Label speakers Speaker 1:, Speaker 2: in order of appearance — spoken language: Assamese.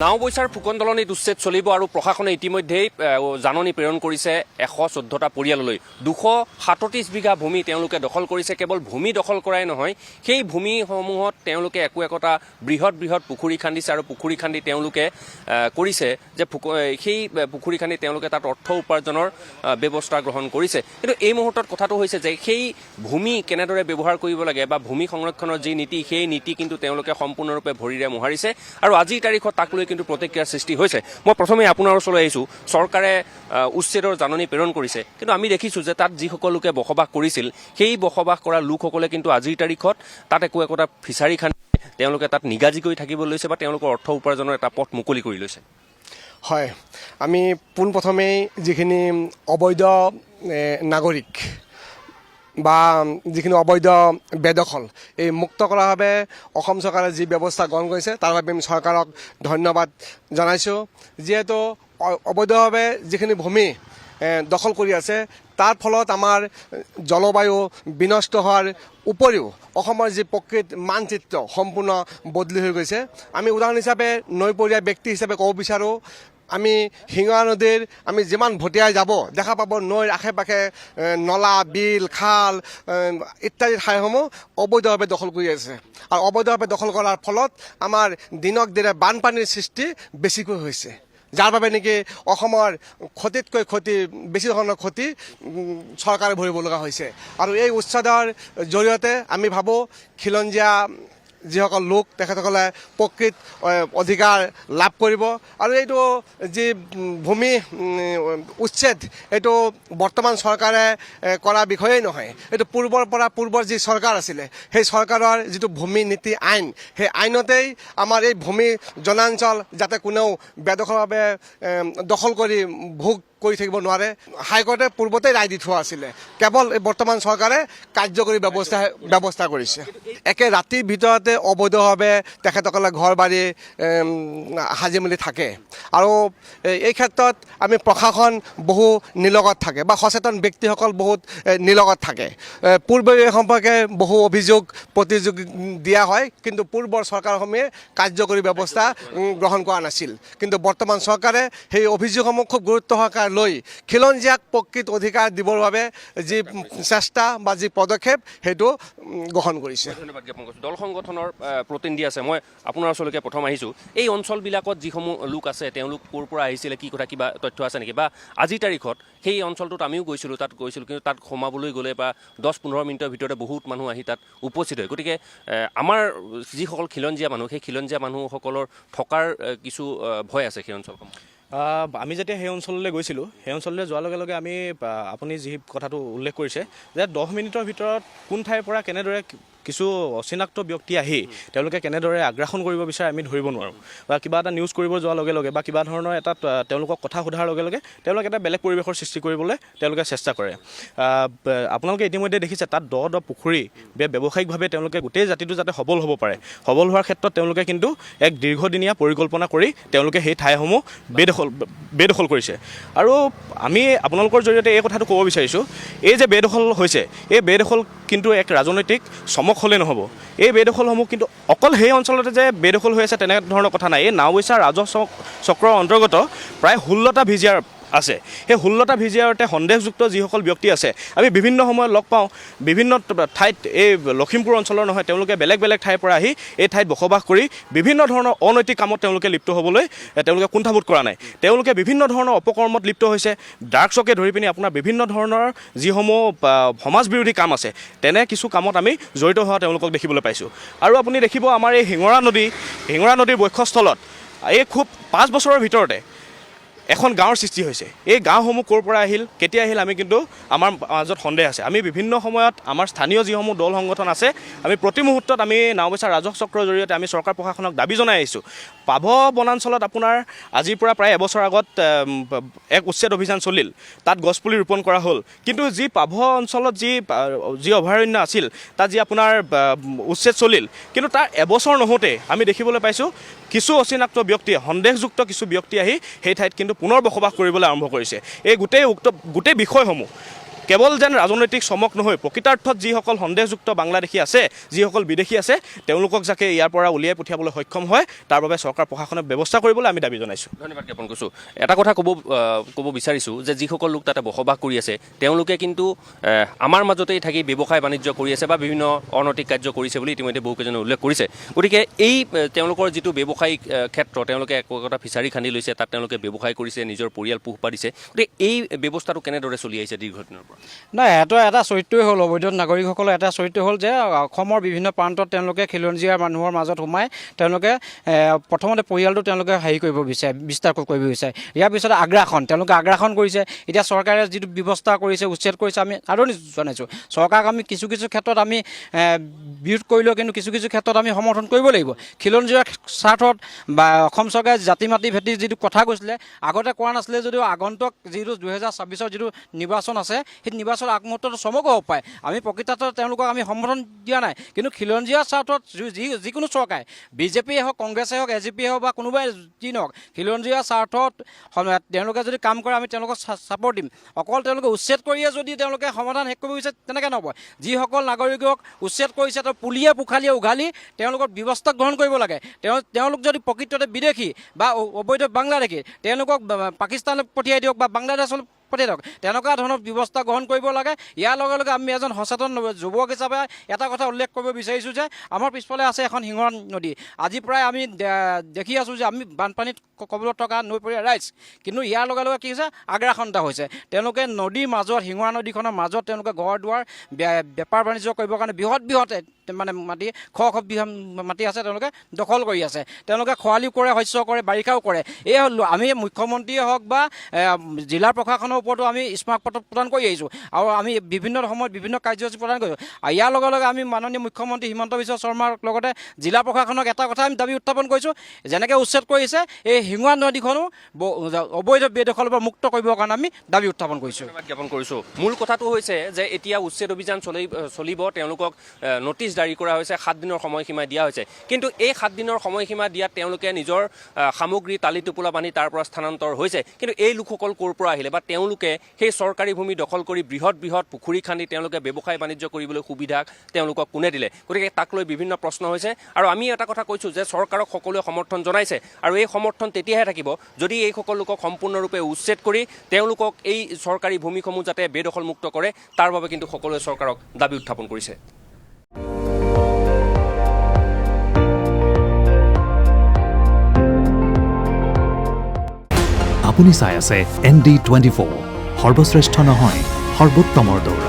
Speaker 1: নাওবৈচাৰ ফুকন দলনিত উচ্ছেদ চলিব আৰু প্ৰশাসনে ইতিমধ্যেই জাননী প্ৰেৰণ কৰিছে 114টা পৰিয়াললৈ 237 বিঘা ভূমি তেওঁলোকে দখল কৰিছে। কেৱল ভূমি দখল কৰাই নহয়, সেই ভূমিসমূহত তেওঁলোকে একোটা বৃহৎ পুখুৰী খান্দিছে আৰু পুখুৰী খান্দি তেওঁলোকে কৰিছে যে সেই পুখুৰী খান্দি তেওঁলোকে তাত অৰ্থ উপাৰ্জনৰ ব্যৱস্থা গ্ৰহণ কৰিছে। কিন্তু এই মুহূৰ্তত কথাটো হৈছে যে সেই ভূমি কেনেদৰে ব্যৱহাৰ কৰিব লাগে বা ভূমি সংৰক্ষণৰ যি নীতি, সেই নীতি কিন্তু তেওঁলোকে সম্পূৰ্ণৰূপে ভৰিৰে মোহাৰিছে আৰু আজিৰ তাৰিখত তাক লৈ কিন্তু প্ৰতিক্ৰিয়াৰ সৃষ্টি হৈছে। মই প্ৰথমে আপোনাৰ ওচৰলৈ আহিছোঁ। চৰকাৰে উচ্ছেদৰ জাননী প্ৰেৰণ কৰিছে, কিন্তু আমি দেখিছোঁ যে তাত যিসকল লোকে বসবাস কৰিছিল, সেই বসবাস কৰা লোকসকলে কিন্তু আজিৰ তাৰিখত তাত একোটা ফিচাৰী খান্দি তেওঁলোকে তাত নিগাজী কৰি থাকিব লৈছে বা তেওঁলোকৰ অৰ্থ উপাৰ্জনৰ এটা পথ মুকলি কৰি লৈছে।
Speaker 2: হয়, আমি পোনপ্ৰথমেই যিখিনি অবৈধ নাগৰিক বা যিখিনি অবৈধ বেদখল এই মুক্ত কৰাৰ বাবে অসম চৰকাৰে যি ব্যৱস্থা গ্ৰহণ কৰিছে তাৰ বাবে আমি চৰকাৰক ধন্যবাদ জনাইছোঁ। যিহেতু অবৈধভাৱে যিখিনি ভূমি দখল কৰি আছে, তাৰ ফলত আমাৰ জলবায়ু বিনষ্ট হোৱাৰ উপৰিও অসমৰ যি প্ৰকৃত মানচিত্ৰ সম্পূৰ্ণ বদলি হৈ গৈছে। আমি উদাহৰণ হিচাপে নৈপৰীয়া ব্যক্তি হিচাপে ক'ব বিচাৰোঁ, আমি শিঙৰা নদীৰ আমি যিমান ভটিয়াই যাব দেখা পাব নৈৰ আশে পাশে নলা, বিল, খাল ইত্যাদি ঠাইসমূহ অবৈধভাৱে দখল কৰি আছে আৰু অবৈধভাৱে দখল কৰাৰ ফলত আমাৰ দিনক দিনে বানপানীৰ সৃষ্টি বেছিকৈ হৈছে, যাৰ বাবে নেকি অসমৰ ক্ষতিতকৈ বেছি ধৰণৰ ক্ষতি চৰকাৰে ভৰিব লগা হৈছে। আৰু এই উচ্ছেদৰ জৰিয়তে আমি ভাবোঁ খিলঞ্জীয়া যিসকল লোক তেখেতসকলে প্ৰকৃত অধিকাৰ লাভ কৰিব আৰু এইটো যি ভূমি উচ্ছেদ এইটো বৰ্তমান চৰকাৰে কৰা বিষয়েই নহয়, এইটো পূৰ্বৰ যি চৰকাৰ আছিলে সেই চৰকাৰৰ যিটো ভূমি নীতি আইন, সেই আইনতেই আমাৰ এই ভূমি জনাঞ্চল যাতে কোনেও বেদখলভাৱে দখল কৰি ভোগ কৰি থাকিব নোৱাৰে, হাইকোৰ্টে পূৰ্বতেই ৰায় দি থোৱা আছিলে। কেৱল এই বৰ্তমান চৰকাৰে কাৰ্যকৰী ব্যৱস্থা কৰিছে। একে ৰাতিৰ ভিতৰতে অবৈধভাৱে তেখেতসকলে ঘৰ বাৰী সাজি মেলি থাকে আৰু এই ক্ষেত্ৰত আমি প্ৰশাসন বহু নিলগত থাকে বা সচেতন ব্যক্তিসকল বহুত নিলগত থাকে। পূৰ্বে এই সম্পৰ্কে বহু অভিযোগ প্ৰতিযোগ দিয়া হয়, কিন্তু পূৰ্বৰ চৰকাৰসমূহে কাৰ্যকৰী ব্যৱস্থা গ্ৰহণ কৰা নাছিল। কিন্তু বৰ্তমান চৰকাৰে সেই অভিযোগসমূহ খুব গুৰুত্ব সহকাৰে লৈ খিলঞ্জীয়াক প্ৰকৃত অধিকাৰ দিবৰ বাবে যি চেষ্টা বা যি পদক্ষেপ সেইটো গ্ৰহণ কৰিছে।
Speaker 1: ধন্যবাদ জ্ঞাপন কৰিছোঁ। দল সংগঠনৰ প্ৰতিনিধি আছে, মই আপোনাৰ ওচৰলৈকে প্ৰথম আহিছোঁ। এই অঞ্চলবিলাকত যিসমূহ লোক আছে তেওঁলোক ক'ৰ পৰা আহিছিলে, কি কথা কিবা তথ্য আছে নেকি? বা আজিৰ তাৰিখত সেই অঞ্চলটোত আমিও গৈছিলোঁ, কিন্তু তাত সোমাবলৈ গ'লে বা 10-15 মিনিটৰ ভিতৰতে বহুত মানুহ আহি তাত উপস্থিত হয়। গতিকে আমাৰ যিসকল খিলঞ্জীয়া মানুহ, সেই খিলঞ্জীয়া মানুহসকলৰ থকাৰ কিছু ভয় আছে সেই অঞ্চলসমূহ।
Speaker 3: আমি যেতিয়া সেই অঞ্চললৈ গৈছিলোঁ, সেই অঞ্চললৈ যোৱাৰ লগে লগে আমি আপুনি যি কথাটো উল্লেখ কৰিছে যে 10 মিনিটৰ ভিতৰত কোন ঠাইৰ পৰা কেনেদৰে কিছু অচিনাক্ত ব্যক্তি আহি তেওঁলোকে কেনেদৰে আগ্ৰাসন কৰিব বিচাৰে আমি ধৰিব নোৱাৰোঁ। বা কিবা এটা নিউজ কৰিব যোৱাৰ লগে লগে বা কিবা ধৰণৰ এটা তেওঁলোকক কথা সোধাৰ লগে লগে তেওঁলোকে এটা বেলেগ পৰিৱেশৰ সৃষ্টি কৰিবলৈ তেওঁলোকে চেষ্টা কৰে। আপোনালোকে ইতিমধ্যে দেখিছে তাত দ পুখুৰী ব্যৱসায়িকভাৱে তেওঁলোকে গোটেই জাতিটো যাতে সবল হ'ব পাৰে, সবল হোৱাৰ ক্ষেত্ৰত তেওঁলোকে কিন্তু এক দীৰ্ঘদিনীয়া পৰিকল্পনা কৰি তেওঁলোকে সেই ঠাইসমূহ বেদখল কৰিছে। আৰু আমি আপোনালোকৰ জৰিয়তে এই কথাটো ক'ব বিচাৰিছোঁ, এই যে বেদখল হৈছে, এই বেদখল কিন্তু এক ৰাজনৈতিক চমক হ'লে নহ'ব। এই বেদখলসমূহ কিন্তু অকল সেই অঞ্চলতে যে বেদখল হৈ আছে তেনেধৰণৰ কথা নাই। এই নাওবৈচা ৰাজহ চক্ৰৰ অন্তৰ্গত প্ৰায় 16টা ভিজিআৰ আছে। সেই 16টা ভিজিআৰতে সন্দেহযুক্ত যিসকল ব্যক্তি আছে আমি বিভিন্ন সময়ত লগ পাওঁ, বিভিন্ন ঠাইত এই লখিমপুৰ অঞ্চলৰ নহয়, তেওঁলোকে বেলেগ ঠাইৰ পৰা আহি এই ঠাইত বসবাস কৰি বিভিন্ন ধৰণৰ অনৈতিক কামত তেওঁলোকে লিপ্ত হ'বলৈ তেওঁলোকে কুণ্ঠাবোধ কৰা নাই। তেওঁলোকে বিভিন্ন ধৰণৰ অপকৰ্মত লিপ্ত হৈছে, ড্ৰাগছকে ধৰি পিনি আপোনাৰ বিভিন্ন ধৰণৰ যিসমূহ সমাজ বিৰোধী কাম আছে তেনে কিছু কামত আমি জড়িত হোৱা তেওঁলোকক দেখিবলৈ পাইছোঁ। আৰু আপুনি দেখিব আমাৰ এই শিঙৰা নদীৰ বক্ষস্থলত এই খুব 5 বছৰৰ ভিতৰতে এখন গাঁৱৰ সৃষ্টি হৈছে। এই গাঁওসমূহ ক'ৰ পৰা আহিল, কেতিয়া আহিল, আমি কিন্তু আমাৰ মাজত সন্দেহ আছে। আমি বিভিন্ন সময়ত আমাৰ স্থানীয় যিসমূহ দল সংগঠন আছে আমি প্ৰতি মুহূৰ্তত আমি নাওবৈচা ৰাজহ চক্ৰৰ জৰিয়তে আমি চৰকাৰ প্ৰশাসনক দাবী জনাই আহিছোঁ। পাভ বনাঞ্চলত আপোনাৰ আজিৰ পৰা প্ৰায় এবছৰ আগত এক উচ্ছেদ অভিযান চলিল, তাত গছপুলি ৰোপণ কৰা হ'ল। কিন্তু যি পাভ অঞ্চলত যি অভয়াৰণ্য আছিল তাত যি আপোনাৰ উচ্ছেদ চলিল, কিন্তু তাৰ এবছৰ নহওঁতে আমি দেখিবলৈ পাইছোঁ কিছু অচিনাক্ত ব্যক্তিয়ে, সন্দেহযুক্ত কিছু ব্যক্তি আহি সেই ঠাইত কিন্তু পুনৰ বসবাস কৰিবলৈ আৰম্ভ কৰিছে। এই গোটেই বিষয়সমূহ কেৱল যেন ৰাজনৈতিক চমক নহয়, প্ৰকৃতাৰ্থত যিসকল সন্দেহযুক্ত বাংলাদেশী আছে, যিসকল বিদেশী আছে, তেওঁলোকক যাতে ইয়াৰ পৰা উলিয়াই পঠিয়াবলৈ সক্ষম হয়, তাৰ বাবে চৰকাৰ প্ৰশাসনে ব্যৱস্থা কৰিবলৈ আমি দাবী জনাইছোঁ।
Speaker 1: ধন্যবাদ জ্ঞাপন কৰিছোঁ। এটা কথা ক'ব বিচাৰিছোঁ যে যিসকল লোক তাতে বসবাস কৰি আছে তেওঁলোকে কিন্তু আমাৰ মাজতেই থাকি ব্যৱসায় বাণিজ্য কৰি আছে বা বিভিন্ন অনৈতিক কাৰ্য কৰিছে বুলি ইতিমধ্যে বহুকেইজনে উল্লেখ কৰিছে। গতিকে এই তেওঁলোকৰ যিটো ব্যৱসায়িক ক্ষেত্ৰ, তেওঁলোকে একোটা ফিচাৰী খান্দি লৈছে, তাত তেওঁলোকে ব্যৱসায় কৰিছে, নিজৰ পৰিয়াল পোহপাল দিছে। গতিকে এই ব্যৱস্থাটো কেনেদৰে চলি আহিছে দীৰ্ঘদিনৰ পৰা?
Speaker 4: নাই, এটা চৰিত্ৰই হ'ল, অবৈধ নাগৰিকসকলৰ এটা চৰিত্ৰ হ'ল যে অসমৰ বিভিন্ন প্ৰান্তত তেওঁলোকে খিলঞ্জীয়া মানুহৰ মাজত সোমাই তেওঁলোকে প্ৰথমতে পৰিয়ালটো তেওঁলোকে বিস্তাৰ কৰিব বিচাৰে। ইয়াৰ পিছতে তেওঁলোকে আগ্ৰাসন কৰিছে। এতিয়া চৰকাৰে যিটো ব্যৱস্থা কৰিছে, উচ্ছেদ কৰিছে, আমি আদৰণি জনাইছোঁ। চৰকাৰক আমি কিছু ক্ষেত্ৰত আমি বিৰোধ কৰিলেও কিন্তু কিছু ক্ষেত্ৰত আমি সমৰ্থন কৰিব লাগিব। খিলঞ্জীয়াৰ স্বাৰ্থত বা অসম চৰকাৰে জাতি মাতি ভেটি যিটো কথা কৈছিলে, আগতে কোৱা নাছিলে যদিও আগন্তুক যিটো 2026 যিটো নিৰ্বাচন আছে, সেই নিৰ্বাচনৰ আগমুহূৰ্তত চমকো হ'ব পাৰে। আমি প্ৰকৃতাৰ্থত তেওঁলোকক আমি সমৰ্থন দিয়া নাই, কিন্তু খিলঞ্জীয়াৰ স্বাৰ্থত যিকোনো চৰকাৰে, বিজেপিয়ে হওক, কংগ্ৰেছে হওক, এজিপিয়ে হওক বা কোনোবাই যি নহওক, খিলঞ্জীয়াৰ স্বাৰ্থত তেওঁলোকে যদি কাম কৰে আমি তেওঁলোকক ছাপৰ্ট দিম। অকল তেওঁলোকে উচ্ছেদ কৰিয়ে যদি তেওঁলোকে সমাধান শেষ কৰিব বিচাৰে তেনেকৈ নহ'ব। যিসকল নাগৰিকক উচ্ছেদ কৰিছে তেওঁ পুলিয়ে পোখালিয়ে উঘালি তেওঁলোকৰ ব্যৱস্থা গ্ৰহণ কৰিব লাগে। তেওঁলোক যদি প্ৰকৃততে বিদেশী বা অবৈধ বাংলাদেশী, তেওঁলোকক পাকিস্তানলৈ পঠিয়াই দিয়ক বা বাংলাদেশলৈ পঠিয়াই দিয়ক, তেনেকুৱা ধৰণৰ ব্যৱস্থা গ্ৰহণ কৰিব লাগে। ইয়াৰ লগে লগে আমি এজন সচেতন যুৱক হিচাপে এটা কথা উল্লেখ কৰিব বিচাৰিছোঁ যে আমাৰ পিছফালে আছে এখন শিঙৰা নদী। আজি প্ৰায় আমি দেখি আছোঁ যে আমি বানপানীত কবলত থকা নৈপৰীয়া ৰাইজ, কিন্তু ইয়াৰ লগে লগে কি হৈছে, আগ্ৰাসন এটা হৈছে। তেওঁলোকে নদীৰ মাজত, শিঙৰা নদীখনৰ মাজত তেওঁলোকে ঘৰ দুৱাৰ বেপাৰ বাণিজ্য কৰিবৰ কাৰণে বৃহৎ মানে মাটি মাটি আছে, তেওঁলোকে দখল কৰি আছে। তেওঁলোকে খৰালিও কৰে, শস্য কৰে, বাৰিষাও কৰে। এই আমি মুখ্যমন্ত্ৰীয়ে হওক বা জিলা প্ৰশাসনৰ ওপৰতো আমি স্মাৰক পত্ৰ প্ৰদান কৰি আহিছোঁ আৰু আমি বিভিন্ন সময়ত বিভিন্ন কাৰ্যসূচী প্ৰদান কৰিছোঁ। ইয়াৰ লগে লগে আমি মাননীয় মুখ্যমন্ত্ৰী হিমন্ত বিশ্ব শৰ্মাৰ লগতে জিলা প্ৰশাসনক এটা কথা আমি দাবী উত্থাপন কৰিছোঁ, যেনেকৈ উচ্ছেদ কৰিছে এই শিঙৰা নদীখনো অবৈধ বেদখলৰ পৰা মুক্ত কৰিবৰ কাৰণে আমি দাবী উত্থাপন কৰিছোঁ।
Speaker 1: জ্ঞাপন কৰিছোঁ। মূল কথাটো হৈছে যে এতিয়া উচ্ছেদ অভিযান চলিব। তেওঁলোকক নটিচ জাৰি কৰা হৈছে, 7 দিনৰ সময়সীমা দিয়া হৈছে। কিন্তু এই 7 দিনৰ সময়সীমা দিয়াত তেওঁলোকে নিজৰ সামগ্ৰী টালি টোপোলা বান্ধি তাৰ পৰা স্থানান্তৰ হৈছে। কিন্তু এই লোকসকল ক'ৰ পৰা আহিলে বা তেওঁলোকে সেই চৰকাৰী ভূমি দখল কৰি বৃহৎ পুখুৰী খান্দি তেওঁলোকে ব্যৱসায় বাণিজ্য কৰিবলৈ সুবিধা তেওঁলোকক কোনে দিলে? গতিকে তাক লৈ বিভিন্ন প্ৰশ্ন হৈছে। আৰু আমি এটা কথা কৈছোঁ যে চৰকাৰক সকলোৱে সমৰ্থন জনাইছে আৰু এই সমৰ্থন তেতিয়াহে থাকিব যদি এইসকল লোকক সম্পূৰ্ণৰূপে উচ্ছেদ কৰি তেওঁলোকক এই চৰকাৰী ভূমিসমূহ যাতে বেদখলমুক্ত কৰে, তাৰ বাবে কিন্তু সকলোৱে চৰকাৰক দাবী উত্থাপন কৰিছে।
Speaker 5: আপুনি চাই আছে ND24, সৰ্বশ্ৰেষ্ঠ নহয়, সৰ্বোত্তমৰ দৌৰ।